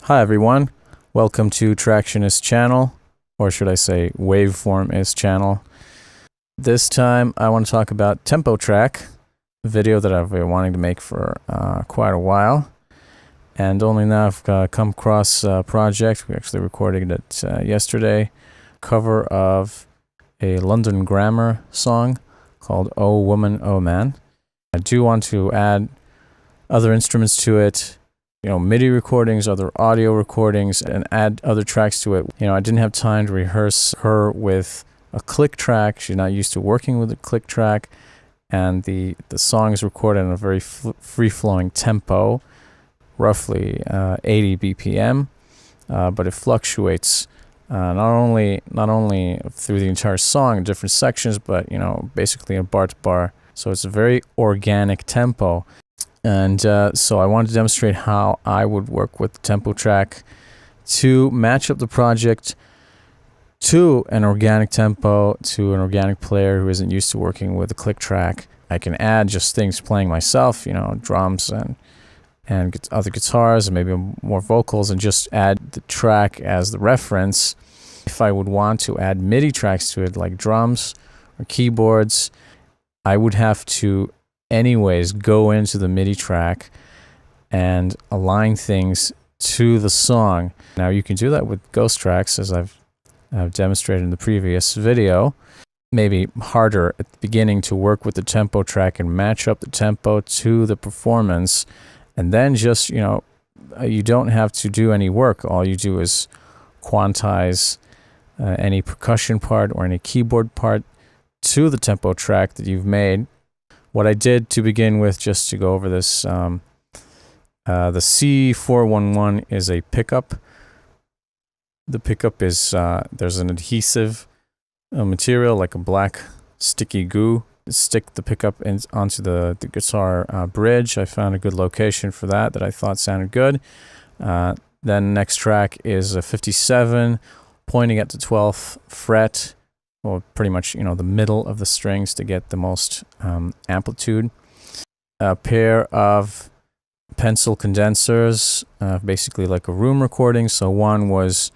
Hi everyone, welcome to Tractionist channel, or should I say Waveform channel. This time I want to talk about Tempo Track, a video that I've been wanting to make for quite a while, and only now I've come across a project. We actually recorded it yesterday, cover of a London Grammar song called Oh Woman, Oh Man. I do want to add other instruments to it, MIDI recordings, other audio recordings, and add other tracks to it. I didn't have time to rehearse her with a click track. She's not used to working with a click track, and the song is recorded in a very free-flowing tempo, roughly 80 BPM, but it fluctuates not only through the entire song in different sections, but basically in bar to bar. So it's a very organic tempo. And so I wanted to demonstrate how I would work with the tempo track to match up the project to an organic tempo, to an organic player who isn't used to working with a click track. I can add just things playing myself, drums and other guitars and maybe more vocals, and just add the track as the reference. If I would want to add MIDI tracks to it, like drums or keyboards, I would have to anyways go into the MIDI track and align things to the song. Now you can do that with ghost tracks, as I've demonstrated in the previous video. Maybe harder at the beginning to work with the tempo track and match up the tempo to the performance, and then just you don't have to do any work. All you do is quantize any percussion part or any keyboard part to the tempo track that you've made. What I did to begin with, just to go over this, the C411 is a pickup. The pickup is, there's an adhesive material, like a black sticky goo. Stick the pickup onto the guitar bridge. I found a good location for that I thought sounded good. Then next track is a 57, pointing at the 12th fret, or pretty much, the middle of the strings to get the most amplitude. A pair of pencil condensers, basically like a room recording. So one was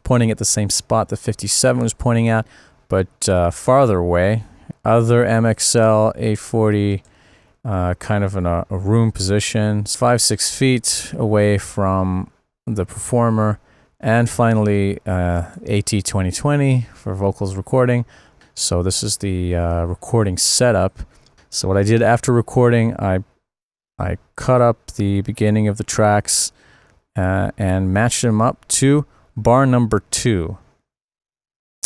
pointing at the same spot the 57 was pointing at, but farther away. Other MXL 840, kind of in a room position. It's 5-6 feet away from the performer. And finally, AT2020 for vocals recording. So this is the recording setup. So what I did after recording, I cut up the beginning of the tracks and matched them up to bar number 2.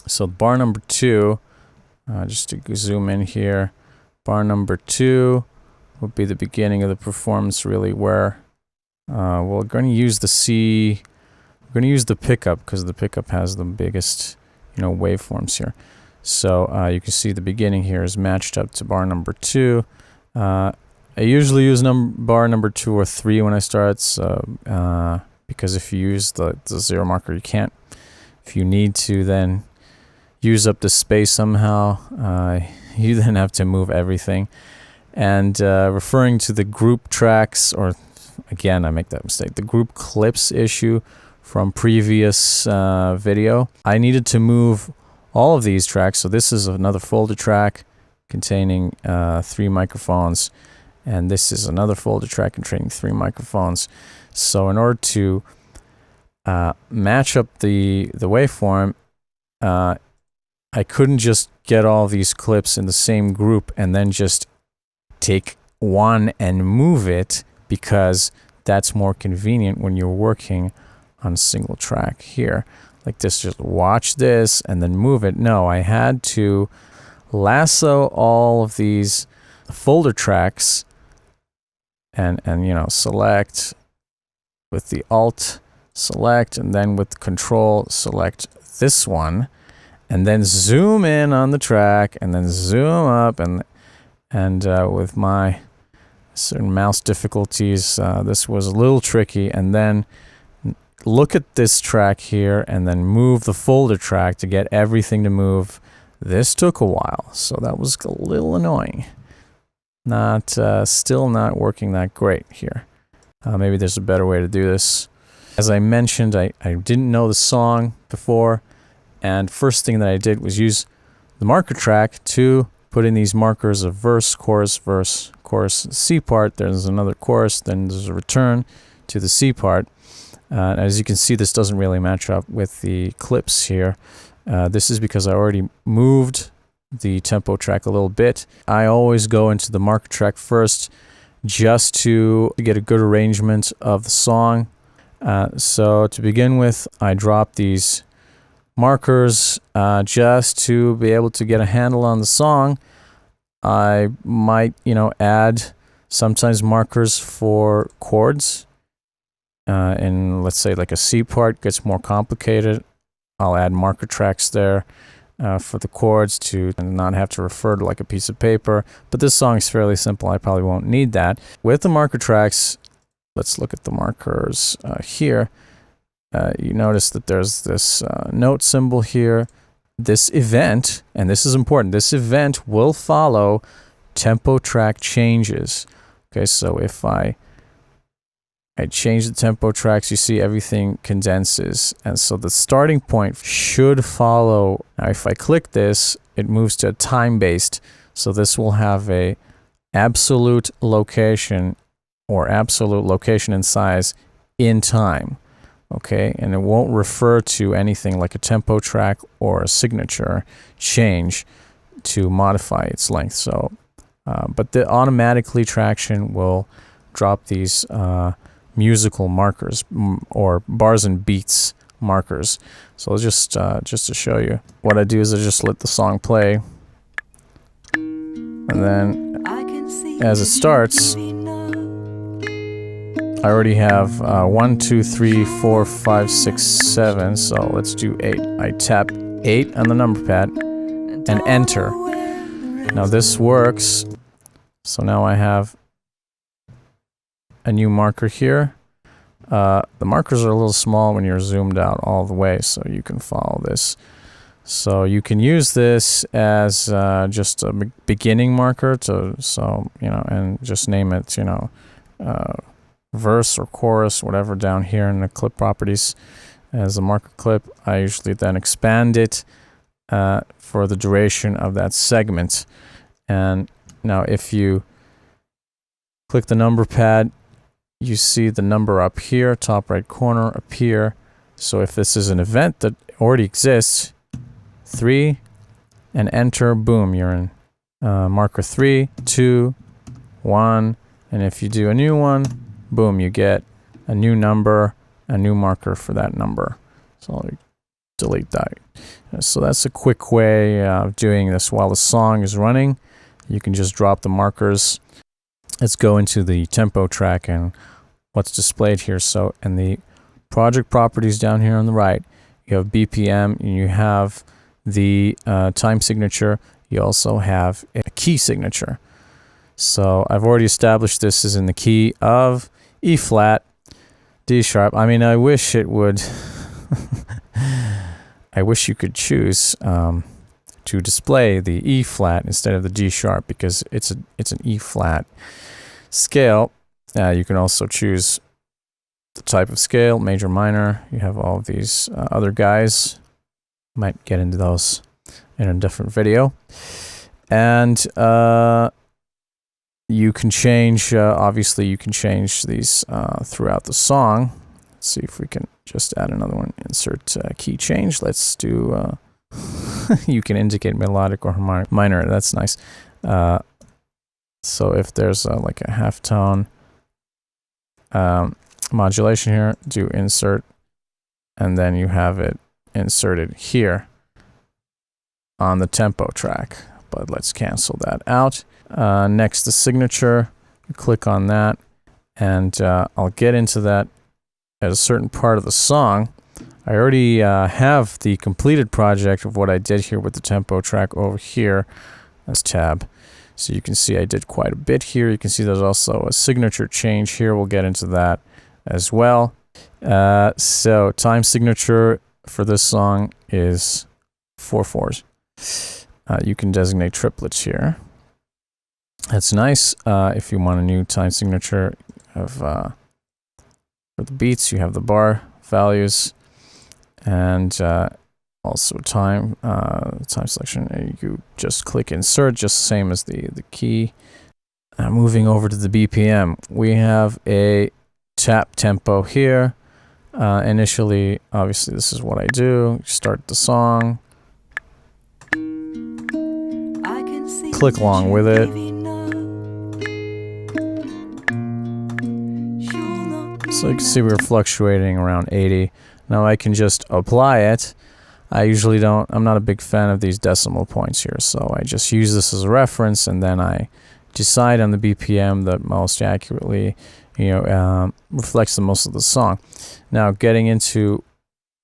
So bar number 2, just to zoom in here, bar number 2 would be the beginning of the performance, really, where we're going to use the C. We're going to use the pickup because the pickup has the biggest, waveforms here. So you can see the beginning here is matched up to bar number 2. I usually use bar number 2 or 3 when I start, so, because if you use the 0 marker, you can't. If you need to then use up the space somehow, you then have to move everything. And referring to the group tracks, or again, I make that mistake, the group clips issue from previous video, I needed to move all of these tracks. So this is another folder track containing 3 microphones, and this is another folder track containing 3 microphones. So in order to match up the waveform, I couldn't just get all these clips in the same group and then just take one and move it, because that's more convenient when you're working on a single track here. Like this, just watch this and then move it. No, I had to lasso all of these folder tracks and select with the Alt, select, and then with Control, select this one, and then zoom in on the track, and then zoom up, and with my certain mouse difficulties, this was a little tricky, and then look at this track here and then move the folder track to get everything to move. This took a while, so that was a little annoying. Still not working that great here. Maybe there's a better way to do this. As I mentioned, I didn't know the song before, and first thing that I did was use the marker track to put in these markers of verse, chorus, C part. There's another chorus, then there's a return to the C part. As you can see, this doesn't really match up with the clips here. This is because I already moved the tempo track a little bit. I always go into the marker track first just to get a good arrangement of the song. So to begin with, I drop these markers just to be able to get a handle on the song. I might, add sometimes markers for chords. And let's say like a C part gets more complicated, I'll add marker tracks there for the chords to not have to refer to like a piece of paper. But this song is fairly simple. I probably won't need that. With the marker tracks, let's look at the markers here. You notice that there's this note symbol here. This event, and this is important, this event will follow tempo track changes. Okay, so if I change the tempo tracks, you see everything condenses. And so the starting point should follow. Now, if I click this, it moves to a time-based. So this will have a absolute location or absolute location and size in time. Okay, and it won't refer to anything like a tempo track or a signature change to modify its length. So, but the automatically Tracktion will drop these musical markers or bars and beats markers. So just to show you, what I do is I just let the song play, and then as it starts, I already have 1, 2, 3, 4, 5, 6, 7. So let's do 8. I tap 8 on the number pad and enter. Now this works. So now I have a new marker here. The markers are a little small when you're zoomed out all the way, so you can follow this. So you can use this as just a beginning marker and just name it, verse or chorus, whatever, down here in the clip properties as a marker clip. I usually then expand it for the duration of that segment. And now if you click the number pad, you see the number up here, top right corner appear. So if this is an event that already exists, 3 and enter, boom, you're in marker 3, 2, 1. And if you do a new one, boom, you get a new number, a new marker for that number. So I'll delete that. So that's a quick way of doing this while the song is running. You can just drop the markers. Let's go into the tempo track and what's displayed here. So in the project properties down here on the right, you have BPM and you have the time signature. You also have a key signature. So I've already established this is in the key of E flat, D sharp. I mean, I wish it would, I wish you could choose to display the E flat instead of the D sharp, because it's an E flat scale. You can also choose the type of scale, major, minor. You have all of these other guys. Might get into those in a different video. And you can change, obviously you can change these throughout the song. Let's see if we can just add another one. Insert key change. Let's do, you can indicate melodic or harmonic minor. That's nice. So if there's like a half tone modulation here, do insert, and then you have it inserted here on the tempo track. But let's cancel that out. Next, the signature. Click on that, and I'll get into that at a certain part of the song. I already have the completed project of what I did here with the tempo track over here. That's tab. So you can see I did quite a bit here. You can see there's also a signature change here. We'll get into that as well. So time signature for this song is 4 4s. You can designate triplets here. That's nice. If you want a new time signature of For the beats, you have the bar values, and also time selection. You just click insert, just the same as the key. Moving over to the BPM, we have a tap tempo here. Initially, obviously, this is what I do. Start the song. Click along with it. So you can see we're fluctuating around 80. Now I can just apply it. I'm not a big fan of these decimal points here, so I just use this as a reference, and then I decide on the BPM that most accurately, reflects the most of the song. Now, getting into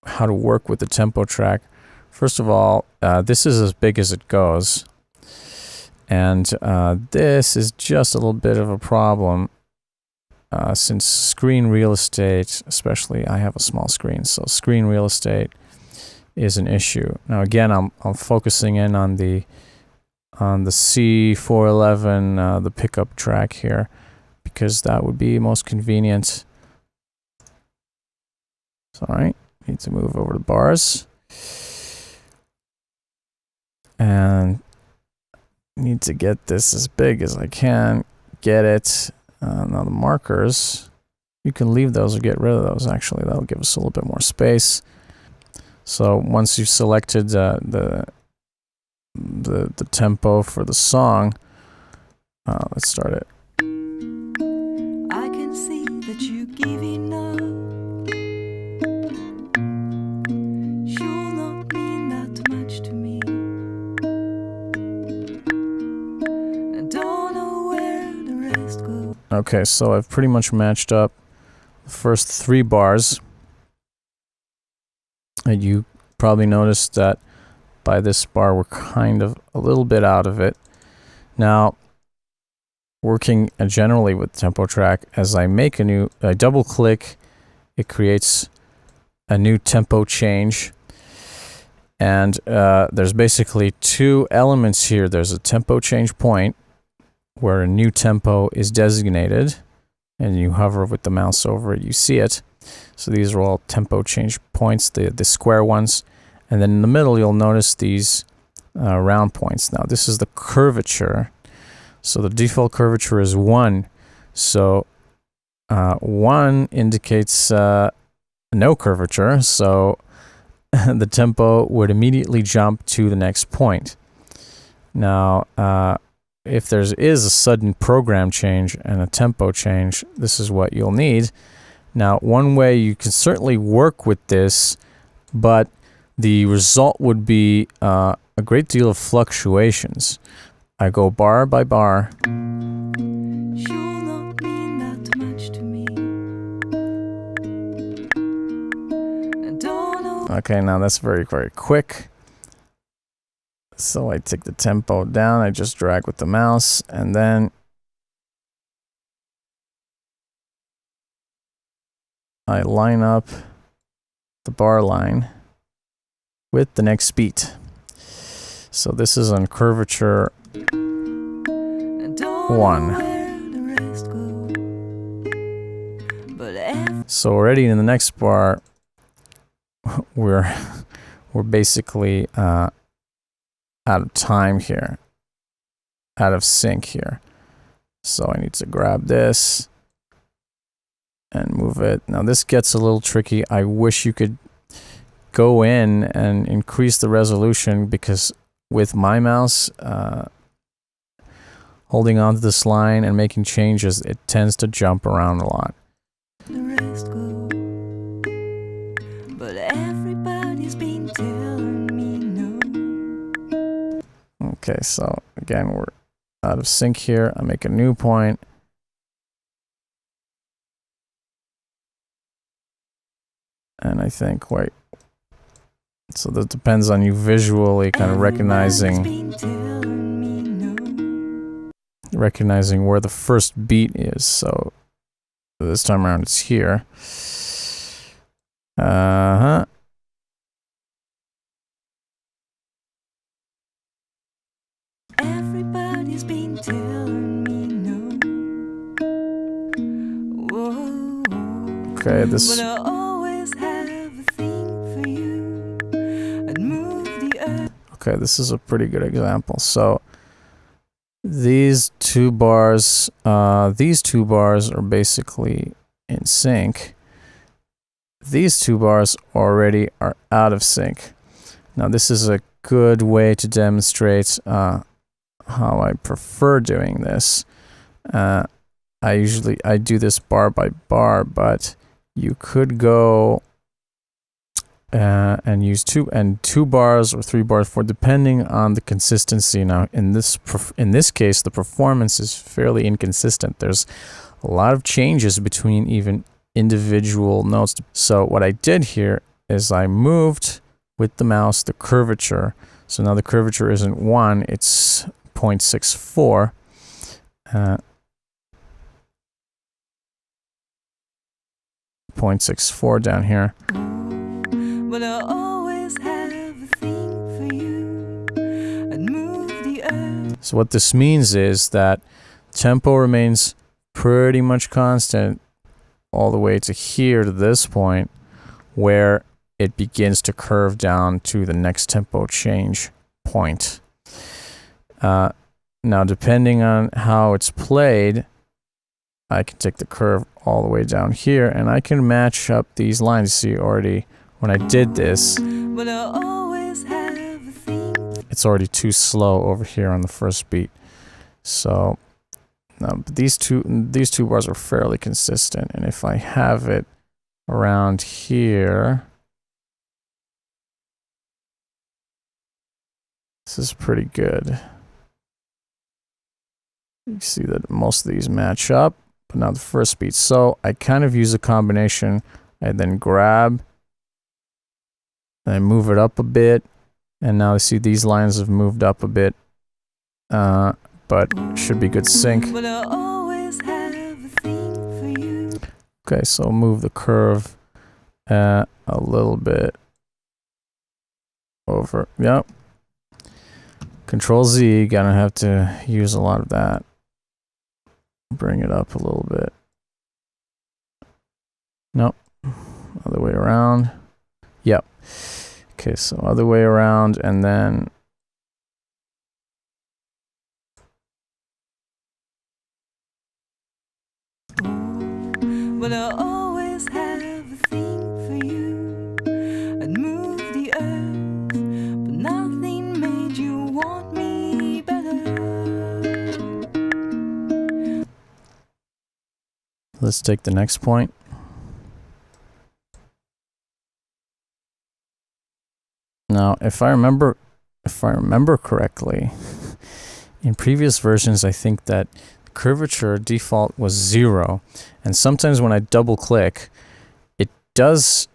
how to work with the tempo track. First of all, this is as big as it goes, and this is just a little bit of a problem. Since screen real estate, especially I have a small screen, so screen real estate is an issue. Now again, I'm focusing in on the C411, the pickup track here, because that would be most convenient. Sorry, need to move over the bars, and need to get this as big as I can. Get it. Now the markers, you can leave those or get rid of those. Actually, that'll give us a little bit more space. So once you've selected the tempo for the song, let's start it. I can see that you give enough. Sure not mean that much to me. I don't know where the rest goes. Okay, so I've pretty much matched up the first 3 bars. And you probably noticed that by this bar we're kind of a little bit out of it. Now, working generally with tempo track, as I make I double click, it creates a new tempo change. And there's basically 2 elements here. There's a tempo change point, where a new tempo is designated, and you hover with the mouse over it, you see it. So these are all tempo change points, the square ones. And then in the middle, you'll notice these round points. Now, this is the curvature. So the default curvature is 1. So 1 indicates no curvature. So the tempo would immediately jump to the next point. Now, if there is a sudden program change and a tempo change, this is what you'll need. Now, one way you can certainly work with this, but the result would be a great deal of fluctuations. I go bar by bar. Sure not mean that much to me. I don't know. Okay, now that's very, very quick. So I take the tempo down, I just drag with the mouse, and then I line up the bar line with the next beat. So this is on curvature 1. So already in the next bar, we're basically out of time here, out of sync here. So I need to grab this and move it. Now this gets a little tricky. I wish you could go in and increase the resolution, because with my mouse, holding on to this line and making changes, it tends to jump around a lot. The rest go, but everybody's been telling me no. Okay, so again, we're out of sync here. I make a new point. And I think, wait. So that depends on you visually kind of recognizing where the first beat is. So this time around it's here. Everybody's been telling me no. Whoa. Okay, this. But I always have a thing for you. I'd move the earth. Okay, this is a pretty good example. So these two bars are basically in sync. These two bars already are out of sync. Now this is a good way to demonstrate how I prefer doing this. I do this bar by bar, but you could go and use two bars or 3 bars for, depending on the consistency. Now in this case, the performance is fairly inconsistent. There's a lot of changes between even individual notes. So what I did here is I moved with the mouse the curvature. So now the curvature isn't 1, it's 0.64. 0.64 down here. But I always have a thing for you. I'd move the earth. So what this means is that tempo remains pretty much constant all the way to here, to this point, where it begins to curve down to the next tempo change point. Now, depending on how it's played, I can take the curve all the way down here, and I can match up these lines. See, already when I did this, But I always have a thing. it's already too slow over here on the first beat. So now, but these two bars are fairly consistent, and if I have it around here, this is pretty good. You see that most of these match up, but not the first beat. So I kind of use a combination. I then grab, and I move it up a bit, and now I see these lines have moved up a bit, but should be good sync. But I always have a thing for you. Okay, so move the curve a little bit over. Yep. Control Z, gonna have to use a lot of that. Bring it up a little bit. Nope. Other way around. Yep. Okay, so other way around, and then But I always have a thing for you. I'd move the earth, but nothing made you want me better. let's take the next point. Now, if I remember correctly, in previous versions, I think that curvature default was 0, and sometimes when I double click, it does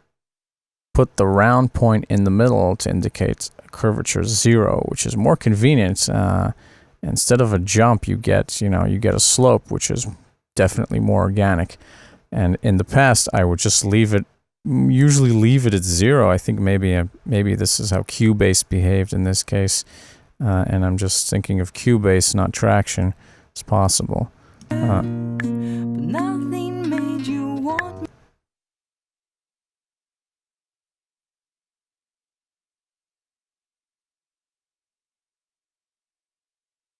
put the round point in the middle to indicate curvature 0, which is more convenient. Instead of a jump, you get a slope, which is definitely more organic. And in the past, I would just usually leave it at 0. I think maybe this is how Cubase behaved in this case, and I'm just thinking of Cubase, not Tracktion. It's possible. But nothing made you want me.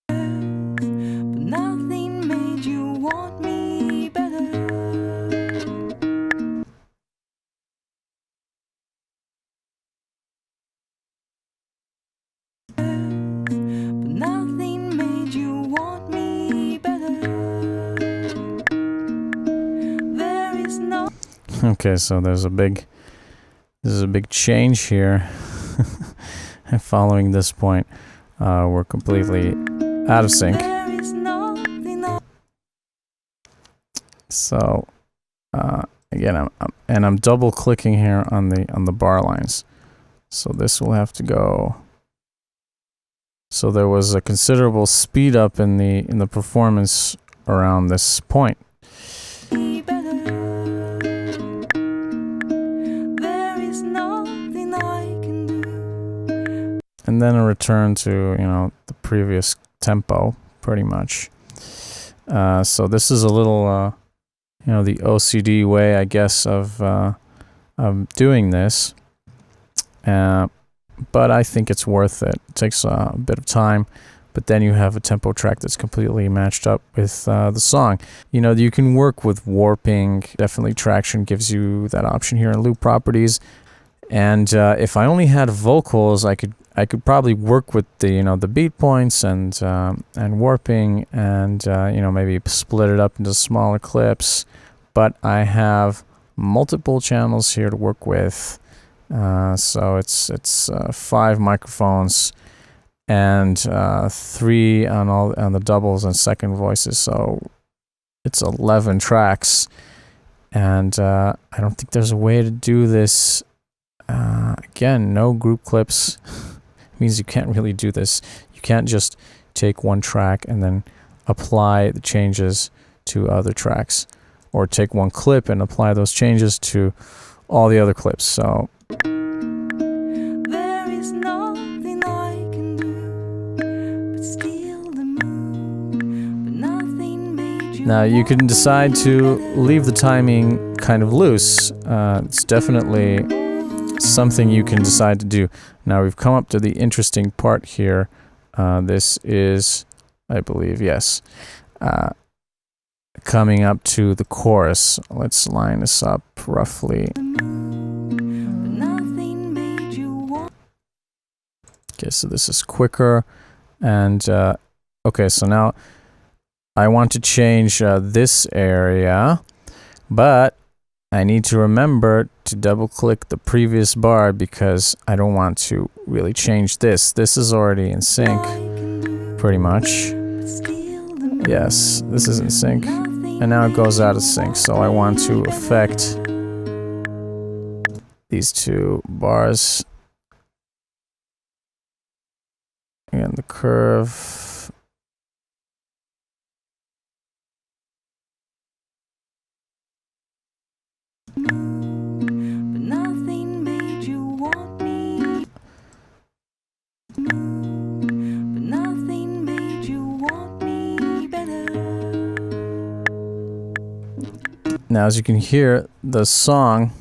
But nothing made you want me better. But nothing made you want me better. There is no. Okay, so there's a big change here. And following this point, we're completely out of sync. There is nothing. So again, I'm double clicking here on the bar lines. So this will have to go. So there was a considerable speed up in the performance around this point. Better. There is nothing I can do. And then a return to, the previous tempo, pretty much. So this is a little, you know, the OCD way, I guess, of doing this. But I think it's worth it. It takes a bit of time, but then you have a tempo track that's completely matched up with the song. You know, you can work with warping. Definitely Tracktion gives you that option here in loop properties. And if I only had vocals, I could probably work with the, you know, the beat points and warping, and you know, maybe split it up into smaller clips. But I have multiple channels here to work with. So it's 5 microphones and 3 on the doubles and second voices. So it's 11 tracks, and I don't think there's a way to do this. Again, no group clips. It means you can't really do this. You can't just take one track and then apply the changes to other tracks, or take one clip and apply those changes to all the other clips. So There is nothing I can do but steal the moon, but nothing made you. now you can decide to leave the timing kind of loose. It's definitely something you can decide to do. Now we've come up to the interesting part here. This is, I believe, yes, coming up to the chorus. Let's line this up roughly. Okay, so this is quicker, and okay, so now I want to change this area, but I need to remember to double click the previous bar because I don't want to really change this. This is already in sync, pretty much. Yes, this is in sync, and now it goes out of sync, so I want to affect these 2 bars. And the curve. But nothing made you want me. But nothing made you want me better. Now, as you can hear, the song,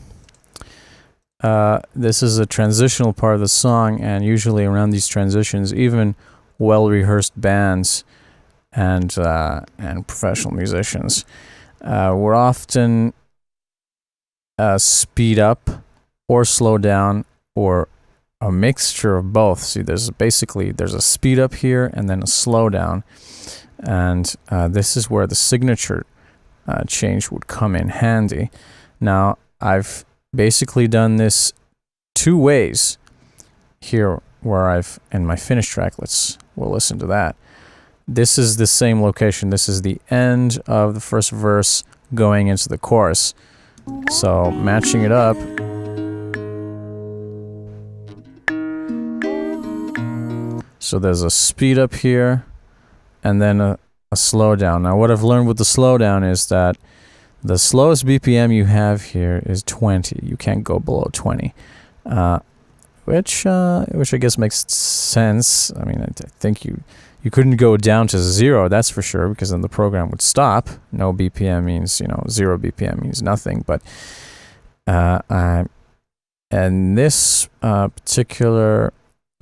this is a transitional part of the song, and usually around these transitions, even well-rehearsed bands and professional musicians will often speed up or slow down, or a mixture of both. See, there's a speed up here and then a slow down, and this is where the signature change would come in handy. Now, I've basically done this 2 ways here, where I've, in my finished track, we'll listen to that. This is the same location. This is the end of the first verse going into the chorus. So matching it up, so there's a speed up here and then a slowdown. Now what I've learned with the slowdown is that the slowest BPM you have here is 20. You can't go below 20, which I guess makes sense. I mean, I think you couldn't go down to 0, that's for sure, because then the program would stop. No BPM means, 0 BPM means nothing. But and this particular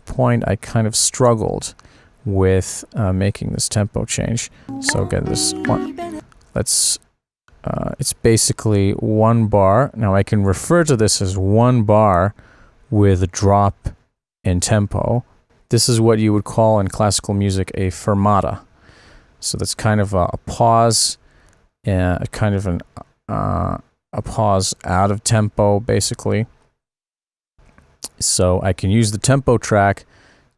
point, I kind of struggled with making this tempo change. So again, this one, it's basically 1 bar. Now I can refer to this as 1 bar with a drop in tempo. This is what you would call in classical music a fermata. So that's kind of a pause, kind of a pause out of tempo, basically. So I can use the tempo track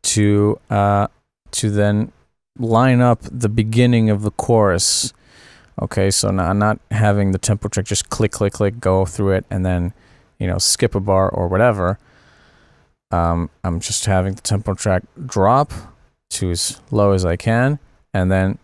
to then line up the beginning of the chorus. Okay, so now I'm not having the tempo track just click, click, click, go through it, and then, skip a bar or whatever. I'm just having the tempo track drop to as low as I can, and then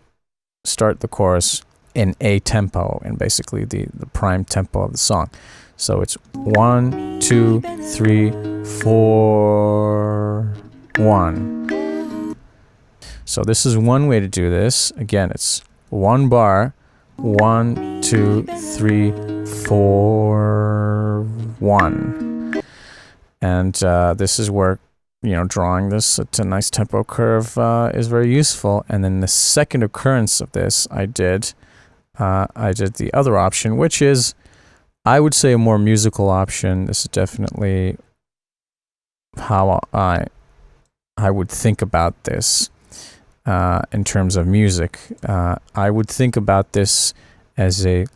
start the chorus in a tempo, and basically the prime tempo of the song. So it's 1, 2, 3, 4, 1. So this is one way to do this. Again, it's 1 bar 1, 2, 3, 4, 1. And this is where, drawing this at a nice tempo curve is very useful. And then the second occurrence of this, I did the other option, which is, I would say, a more musical option. This is definitely how I would think about this in terms of music. I would think about this as a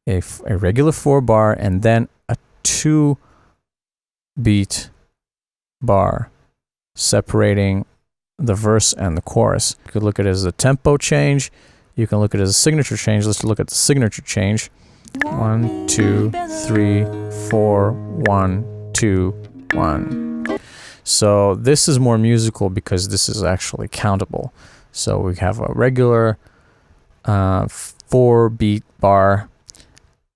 regular 4-bar and then a 2-beat bar separating the verse and the chorus. You could look at it as a tempo change. You can look at it as a signature change. Let's look at the signature change. 1, 2, 3, 4, 1, 2, 1. So this is more musical because this is actually countable. So we have a regular 4-beat bar,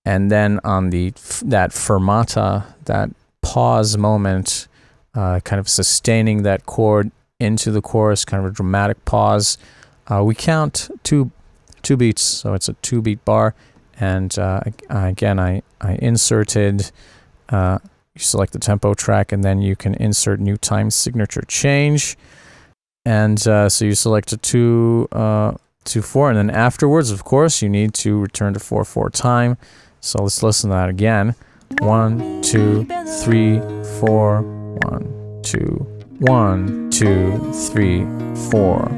and then on that fermata, that pause moment, kind of sustaining that chord into the chorus, kind of a dramatic pause. We count two beats, so it's a 2-beat bar. And again, I inserted, you select the tempo track, and then you can insert new time signature change. And so you select a 2, 4, and then afterwards, of course, you need to return to 4/4 time. So let's listen to that again. 1, 2, 3, 4, 1, 2, 1, 2, 3, 4.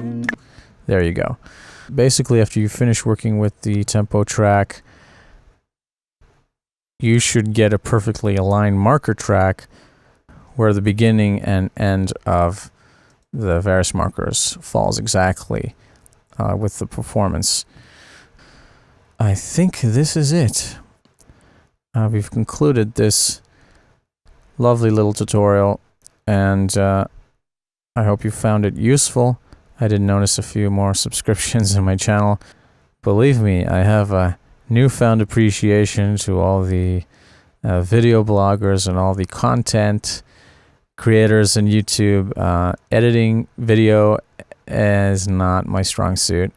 There you go. Basically, after you finish working with the tempo track, you should get a perfectly aligned marker track where the beginning and end of the various markers falls exactly with the performance. I think this is it. We've concluded this lovely little tutorial, and I hope you found it useful. I did notice a few more subscriptions in my channel. Believe me, I have a newfound appreciation to all the video bloggers and all the content creators on YouTube. Editing video is not my strong suit.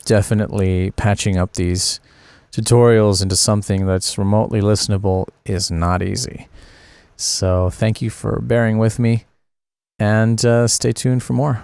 Definitely patching up these tutorials into something that's remotely listenable is not easy. So thank you for bearing with me, and stay tuned for more.